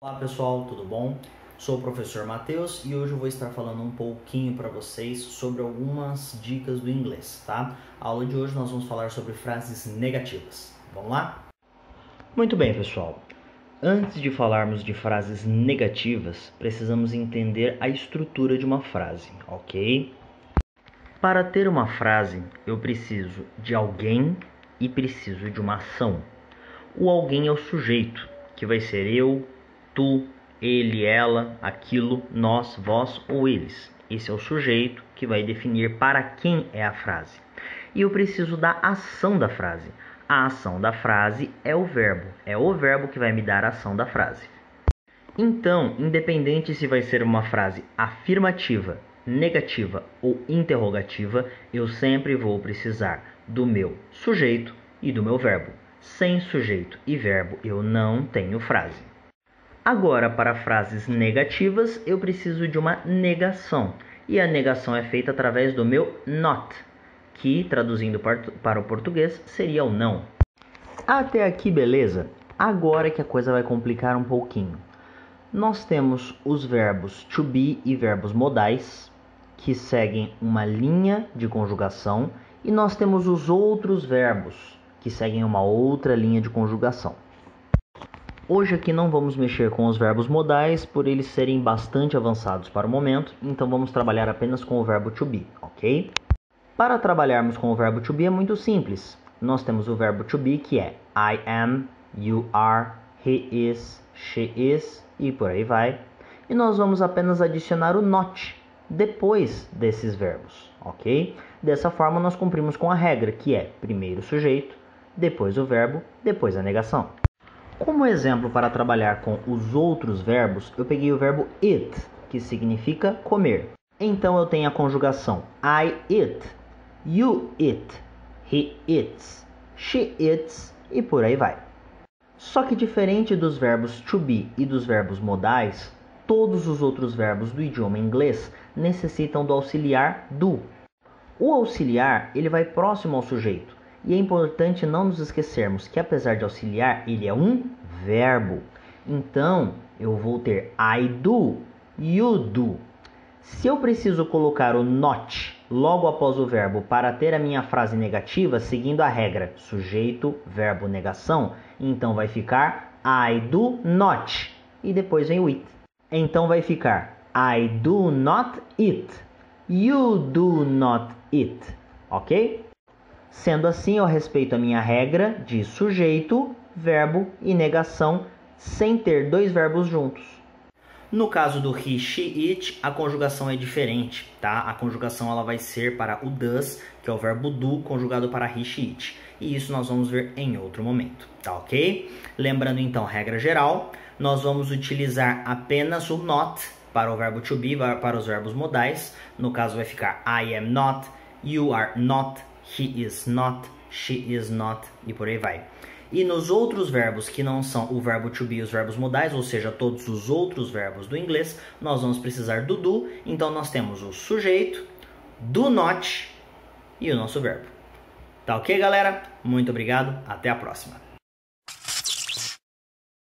Olá pessoal, tudo bom? Sou o professor Matheus e hoje eu vou estar falando um pouquinho para vocês sobre algumas dicas do inglês, tá? A aula de hoje nós vamos falar sobre frases negativas. Vamos lá? Muito bem, pessoal. Antes de falarmos de frases negativas, precisamos entender a estrutura de uma frase, ok? Para ter uma frase, eu preciso de alguém e preciso de uma ação. O alguém é o sujeito, que vai ser eu, tu, ele, ela, aquilo, nós, vós ou eles. Esse é o sujeito que vai definir para quem é a frase. E eu preciso da ação da frase. A ação da frase é o verbo que vai me dar a ação da frase. Então, independente se vai ser uma frase afirmativa, negativa ou interrogativa, eu sempre vou precisar do meu sujeito e do meu verbo. Sem sujeito e verbo, eu não tenho frase. Agora, para frases negativas, eu preciso de uma negação. E a negação é feita através do meu not, que, traduzindo para o português, seria o não. Até aqui, beleza? Agora que a coisa vai complicar um pouquinho. Nós temos os verbos to be e verbos modais, que seguem uma linha de conjugação, e nós temos os outros verbos, que seguem uma outra linha de conjugação. Hoje aqui não vamos mexer com os verbos modais, por eles serem bastante avançados para o momento, então vamos trabalhar apenas com o verbo to be, ok? Para trabalharmos com o verbo to be é muito simples. Nós temos o verbo to be, que é I am, you are, he is, she is e por aí vai. E nós vamos apenas adicionar o not depois desses verbos, ok? Dessa forma nós cumprimos com a regra, que é primeiro o sujeito, depois o verbo, depois a negação. Como exemplo para trabalhar com os outros verbos, eu peguei o verbo eat, que significa comer. Então eu tenho a conjugação I eat, you eat, he eats, she eats e por aí vai. Só que diferente dos verbos to be e dos verbos modais, todos os outros verbos do idioma inglês necessitam do auxiliar do. O auxiliar, ele vai próximo ao sujeito. E é importante não nos esquecermos que, apesar de auxiliar, ele é um verbo. Então, eu vou ter I do, you do. Se eu preciso colocar o not logo após o verbo para ter a minha frase negativa, seguindo a regra sujeito, verbo, negação, então vai ficar I do not. E depois vem o it. Então vai ficar I do not eat, you do not eat. Ok? Sendo assim, eu respeito a minha regra de sujeito, verbo e negação sem ter dois verbos juntos. No caso do he, she, it, a conjugação é diferente, tá? A conjugação ela vai ser para o does, que é o verbo do, conjugado para he, she, it. E isso nós vamos ver em outro momento, tá ok? Lembrando então, regra geral, nós vamos utilizar apenas o not para o verbo to be, para os verbos modais. No caso vai ficar I am not, you are not, he is not, she is not e por aí vai. E nos outros verbos que não são o verbo to be e os verbos modais, ou seja, todos os outros verbos do inglês, nós vamos precisar do do. Então nós temos o sujeito, do not e o nosso verbo. Tá ok, galera? Muito obrigado, até a próxima.